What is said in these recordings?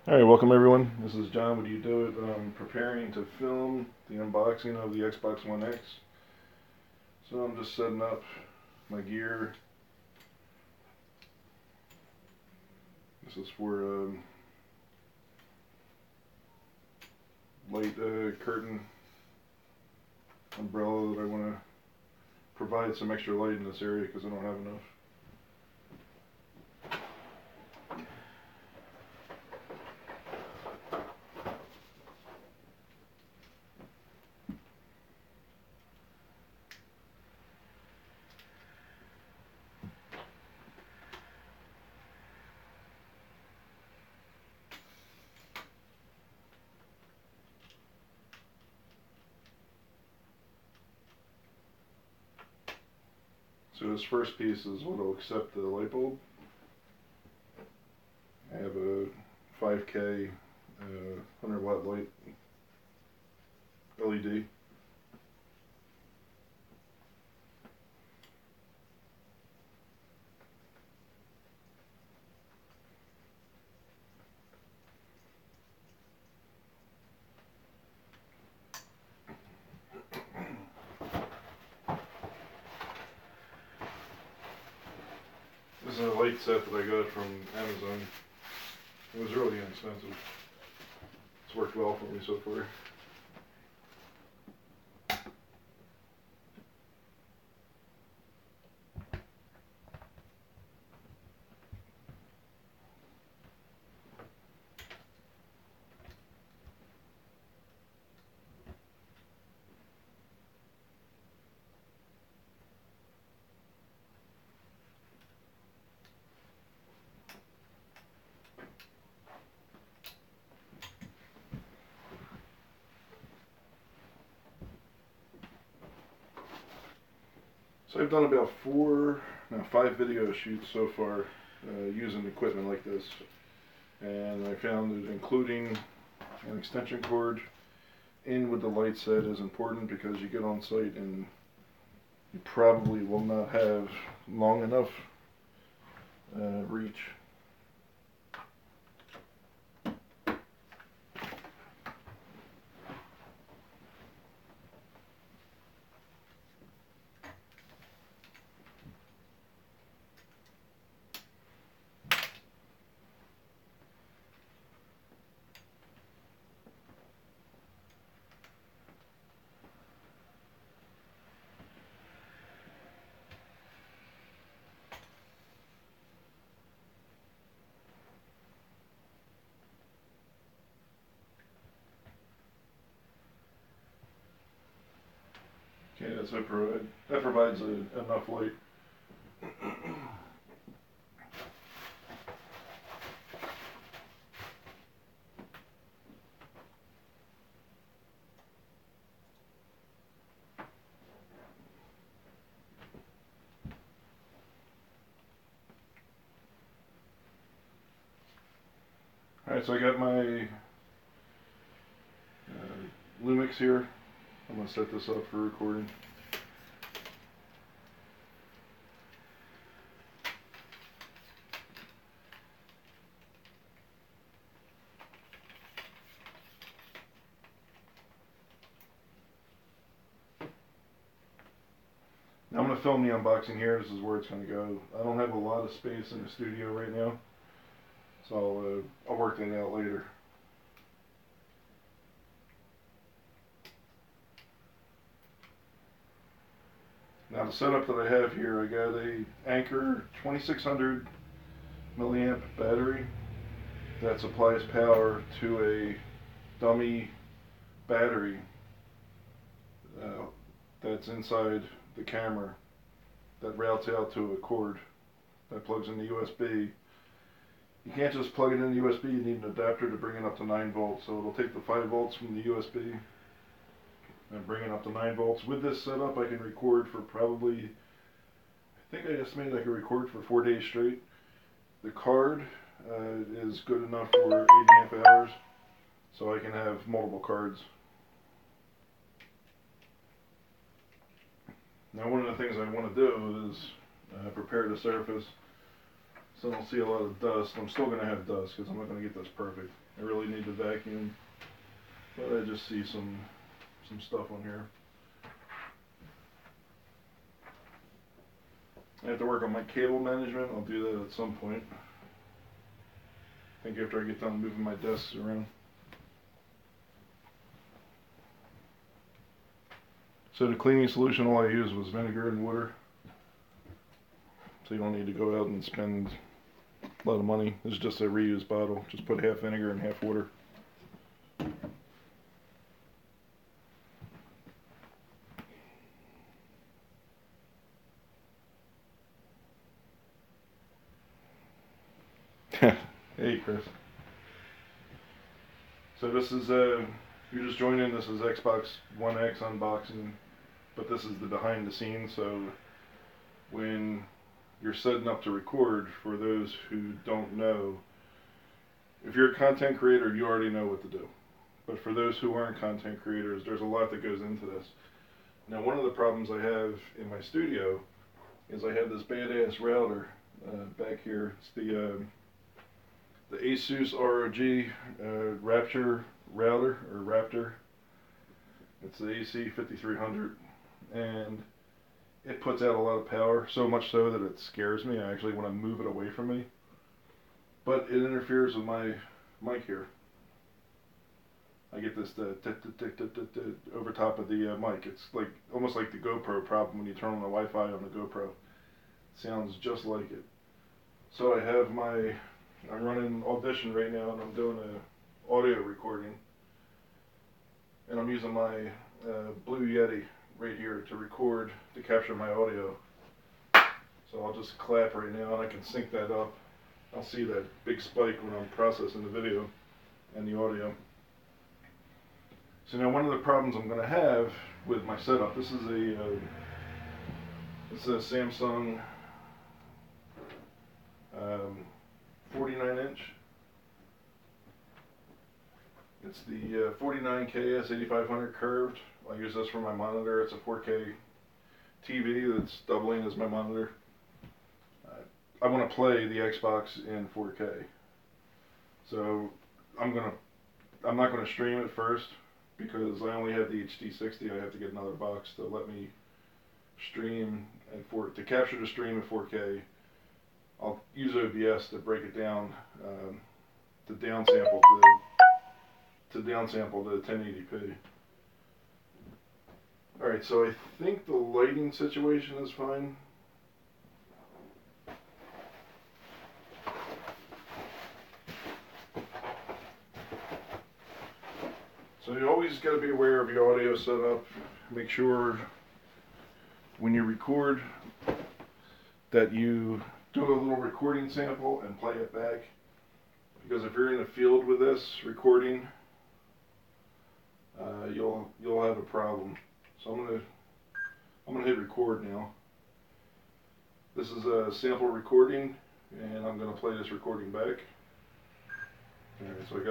Alright, welcome everyone. This is John. What do you do it? I'm preparing to film the unboxing of the Xbox One X. So I'm just setting up my gear. This is for light curtain umbrella that I want to provide some extra light in this area because I don't have enough. So this first piece is what will accept the light bulb. I have a 5K 100 watt light LED. This is a light set that I got from Amazon. It was really inexpensive. It's worked well for me so far. So I've done about five video shoots so far using equipment like this. And I found that including an extension cord in with the light set is important because you get on site and you probably will not have long enough reach. Okay, that provides enough light. Alright, so I got my Lumix here. I'm going to set this up for recording. Now I'm going to film the unboxing here. This is where it's going to go. I don't have a lot of space in the studio right now, so I'll work that out later. Now the setup that I have here, I got a Anker 2600 milliamp battery that supplies power to a dummy battery that's inside the camera that routes out to a cord that plugs in the USB. You can't just plug it in the USB, you need an adapter to bring it up to 9 volts. So it'll take the 5 volts from the USB and bring it up to 9 volts. With this setup I can record for probably, I think I estimated I could record for 4 days straight. The card is good enough for 8.5 hours, so I can have multiple cards. Now one of the things I want to do is prepare the surface. so I don't see a lot of dust. I'm still going to have dust because I'm not going to get this perfect. I really need to vacuum, but I just see some stuff on here. I have to work on my cable management. I'll do that at some point. I think after I get done moving my desks around. So the cleaning solution, all I used was vinegar and water. So you don't need to go out and spend a lot of money. This is just a reused bottle. Just put half vinegar and half water. Hey, Chris. So this is you're just joining. This is Xbox One X unboxing, but this is the behind the scenes. So when you're setting up to record, for those who don't know, if you're a content creator, you already know what to do. But for those who aren't content creators, there's a lot that goes into this. Now, one of the problems I have in my studio is I have this badass router back here. It's the Asus ROG Rapture router, or Raptor. It's the AC 5300, and it puts out a lot of power, so much so that it scares me. I actually want to move it away from me, but it interferes with my mic here. I get this over top of the mic. It's like almost like the GoPro problem when you turn on the Wi-Fi on the GoPro. It sounds just like it. So I'm running Audition right now, and I'm doing a audio recording, and I'm using my Blue Yeti right here to record, to capture my audio. So I'll just clap right now, and I can sync that up. I'll see that big spike when I'm processing the video and the audio. So now one of the problems I'm going to have with my setup, this is a Samsung 49-inch. It's the 49KS 8500 curved. I use this for my monitor. It's a 4K TV that's doubling as my monitor. I want to play the Xbox in 4K. So I'm not going to stream it first because I only have the HD60. I have to get another box to let me stream to capture the stream in 4K. I'll use OBS to break it down to downsample to 1080p. Alright, so I think the lighting situation is fine. So you always got to be aware of your audio setup. Make sure when you record that you do a little recording sample and play it back. Because if you're in the field with this recording, you'll have a problem. So I'm gonna hit record now. This is a sample recording, and I'm gonna play this recording back. Alright, so I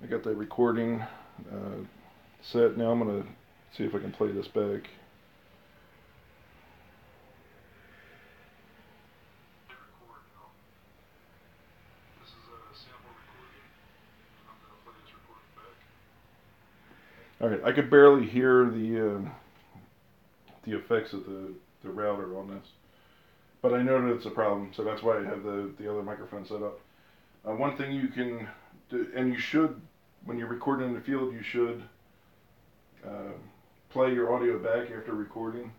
got that recording set. Now I'm gonna see if I can play this back. Alright, I could barely hear the effects of the router on this, but I know that it's a problem, so that's why I have the other microphone set up. One thing you can do, and you should, when you're recording in the field, you should play your audio back after recording,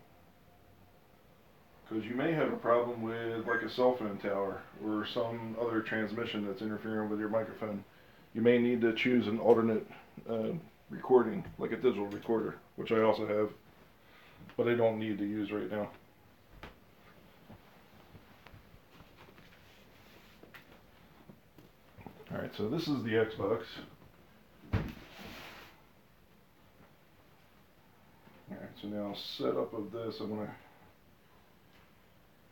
because you may have a problem with like a cell phone tower or some other transmission that's interfering with your microphone. You may need to choose an alternate recording, like a digital recorder, which I also have, but I don't need to use right now. Alright, so this is the Xbox. Alright, so now setup of this, I'm going to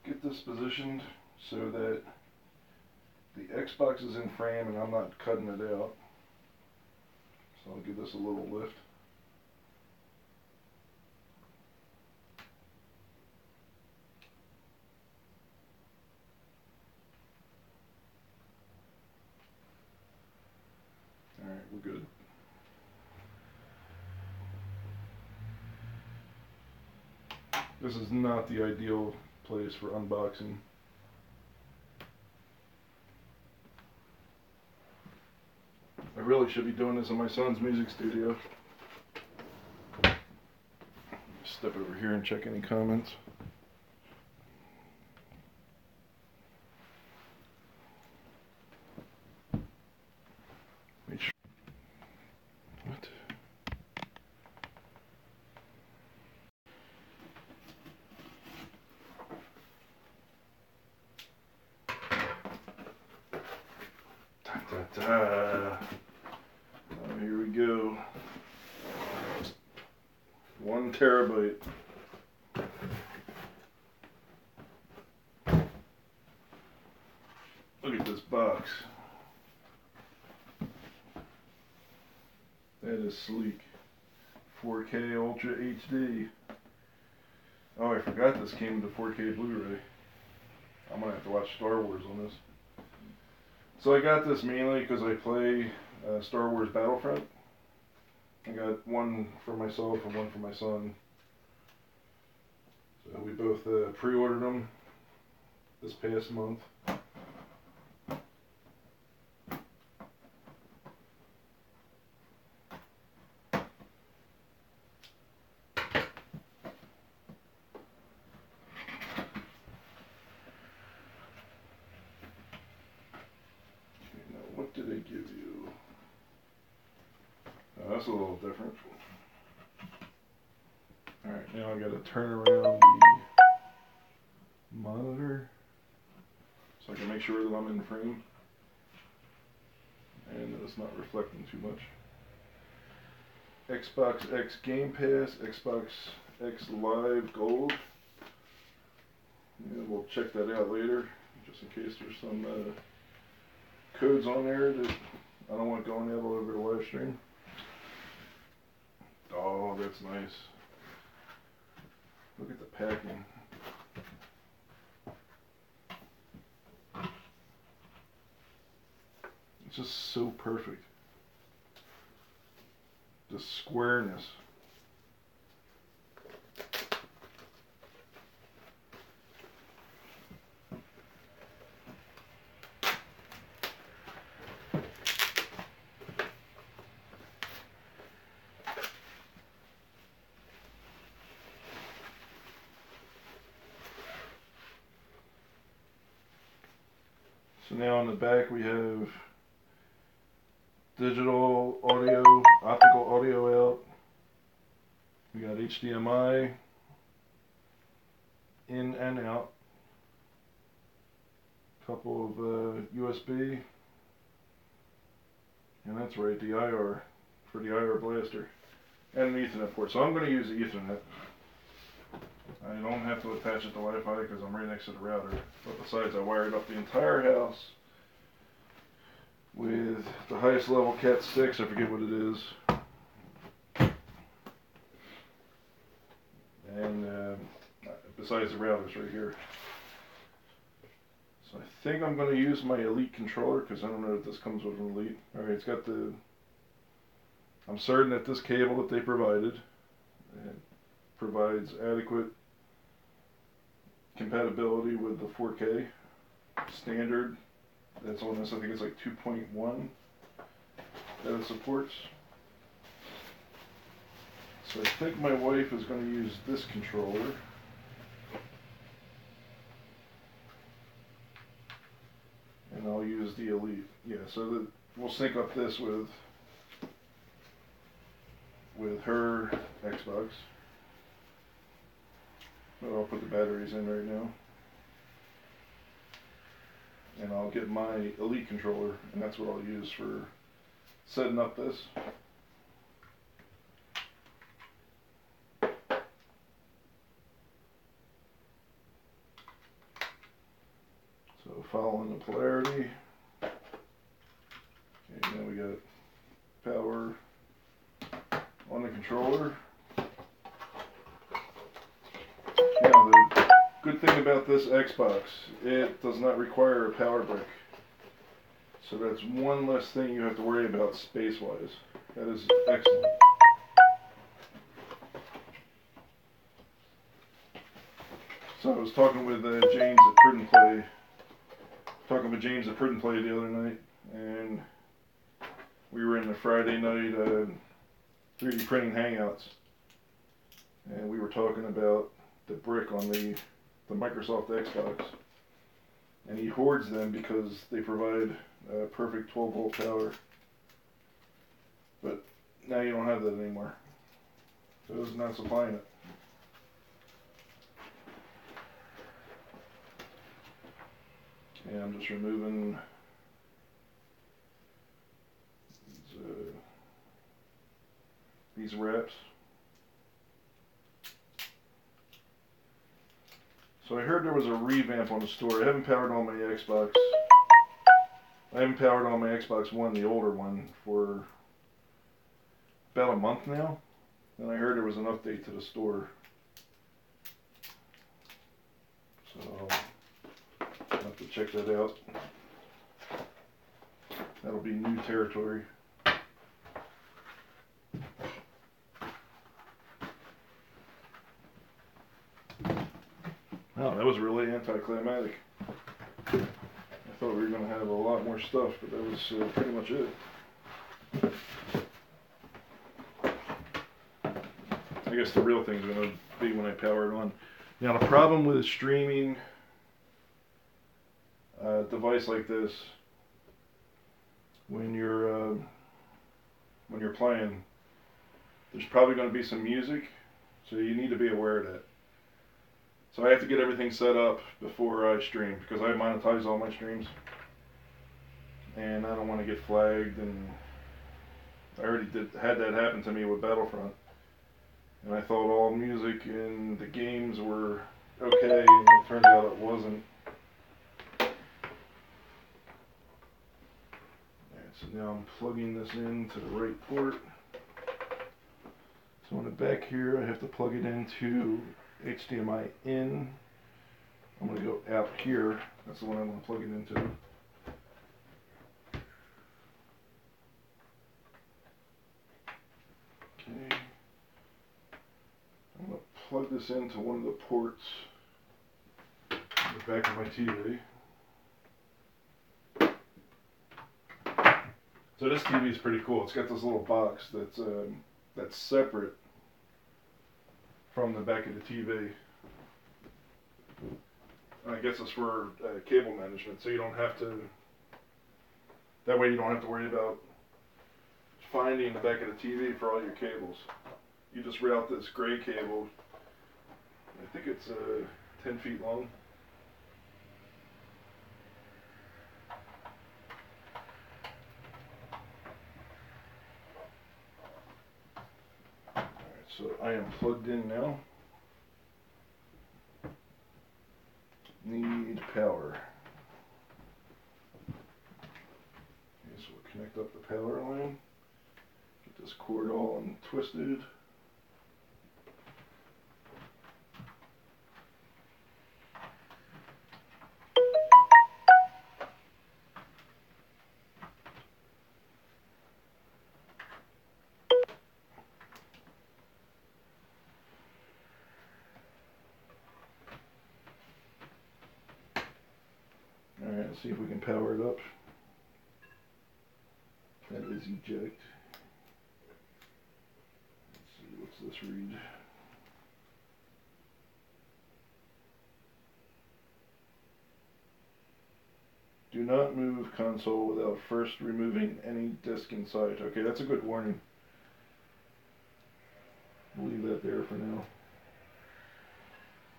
get this positioned so that the Xbox is in frame and I'm not cutting it out. So I'll give this a little lift. This is not the ideal place for unboxing. I really should be doing this in my son's music studio. Step over here and check any comments. Make sure. What? Da, da, da. Oh, here we go. 1 terabyte. Look at this box. That is sleek. 4K Ultra HD. Oh, I forgot this came with 4K Blu-ray. I'm gonna have to watch Star Wars on this. So I got this mainly because I play Star Wars Battlefront. I got one for myself and one for my son. So we both pre-ordered them this past month. What did they give you? Oh, that's a little different. Alright, now I gotta turn around the monitor so I can make sure that I'm in frame and that it's not reflecting too much. Xbox X Game Pass, Xbox X Live Gold. Yeah, we'll check that out later just in case there's some codes on there that I don't want going out all over the live stream. Oh, that's nice. Look at the packing. It's just so perfect. The squareness. So now on the back we have digital audio, optical audio out. We got HDMI in and out. Couple of USB. And that's right, the IR for the IR blaster. And an Ethernet port. So I'm going to use the Ethernet. I don't have to attach it to Wi-Fi because I'm right next to the router. But besides, I wired up the entire house with the highest level Cat 6, I forget what it is. And besides the routers right here. So I think I'm going to use my Elite controller because I don't know if this comes with an Elite. Alright, it's got the... I'm certain that this cable that they provided provides adequate compatibility with the 4K standard that's on this. I think it's like 2.1 that it supports. So I think my wife is going to use this controller. And I'll use the Elite. Yeah, so that we'll sync up this with her Xbox. But I'll put the batteries in right now. And I'll get my Elite controller, and that's what I'll use for setting up this. So following the polarity. Okay, now we got power on the controller. Now the good thing about this Xbox, it does not require a power brick. So that's one less thing you have to worry about space-wise. That is excellent. So I was talking with James at Print and Play. The other night, and we were in the Friday night 3D printing hangouts, and we were talking about the brick on the Microsoft Xbox, and he hoards them because they provide perfect 12-volt power. But now you don't have that anymore, so it's not supplying it. And I'm just removing these wraps. So I heard there was a revamp on the store. I haven't powered on my Xbox. I haven't powered on my Xbox One, the older one, for about a month now. And I heard there was an update to the store. So I'll have to check that out. That'll be new territory. Oh, that was really anticlimactic. I thought we were going to have a lot more stuff, but that was pretty much it. I guess the real thing's going to be when I power it on. Now the problem with a streaming device like this, when you're playing, there's probably going to be some music, so you need to be aware of that. So I have to get everything set up before I stream, because I monetize all my streams, and I don't want to get flagged. And I already had that happen to me with Battlefront, and I thought all music in the games were okay, and it turned out it wasn't. So now I'm plugging this into the right port. So on the back here, I have to plug it into HDMI in. I'm going to go out here. That's the one I'm going to plug it into. Okay. I'm going to plug this into one of the ports on the back of my TV. So this TV is pretty cool. It's got this little box that's separate from the back of the TV. And I guess it's for cable management, so you don't have to. That way, you don't have to worry about finding the back of the TV for all your cables. You just route this gray cable. I think it's 10 feet long. So I am plugged in now. Need power. Okay, so we'll connect up the power line. Get this cord all untwisted. Alright, let's see if we can power it up. That is eject. Let's see, what's this read? Do not move console without first removing any disk inside. Okay, that's a good warning. We'll leave that there for now.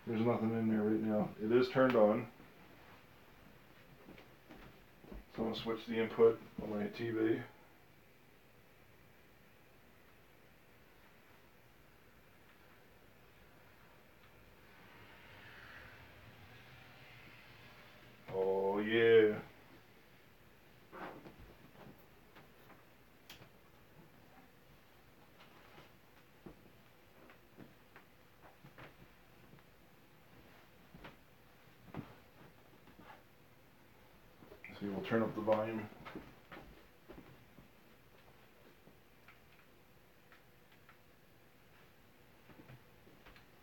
There's nothing in there right now. It is turned on. So I'm going to switch the input on my TV. Oh yeah. See, we'll turn up the volume.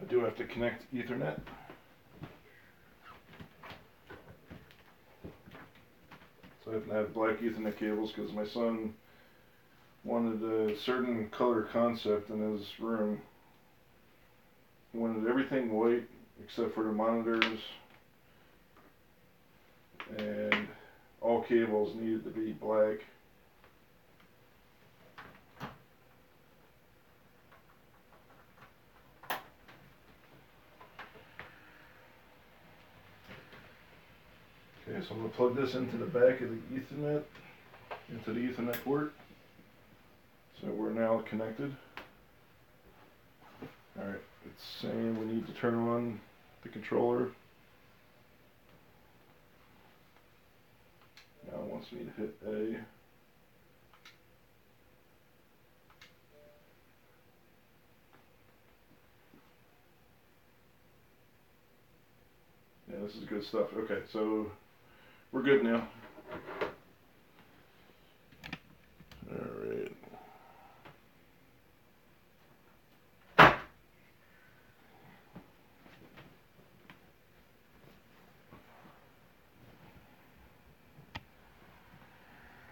I do have to connect Ethernet. I happen to have black Ethernet cables because my son wanted a certain color concept in his room. He wanted everything white except for the monitors, and all cables needed to be black. Okay, so I'm going to plug this into the back of the Ethernet, into the Ethernet port. So we're now connected. Alright, it's saying we need to turn on the controller. Now it wants me to hit A. Yeah, this is good stuff. Okay, so we're good now. Alright.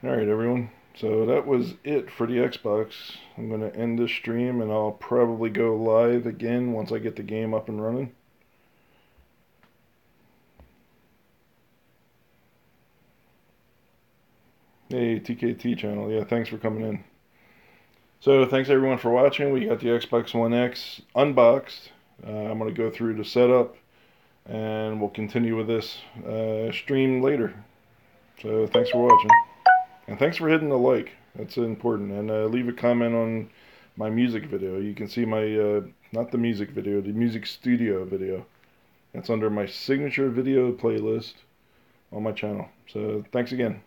Alright everyone, so that was it for the Xbox. I'm going to end this stream and I'll probably go live again once I get the game up and running. Hey, TKT channel, yeah, thanks for coming in. So thanks everyone for watching. We got the Xbox One X unboxed. I'm going to go through the setup and we'll continue with this stream later. So thanks for watching. And thanks for hitting the like. That's important. And leave a comment on my music video. You can see my, not the music video, the music studio video. That's under my signature video playlist on my channel. So thanks again.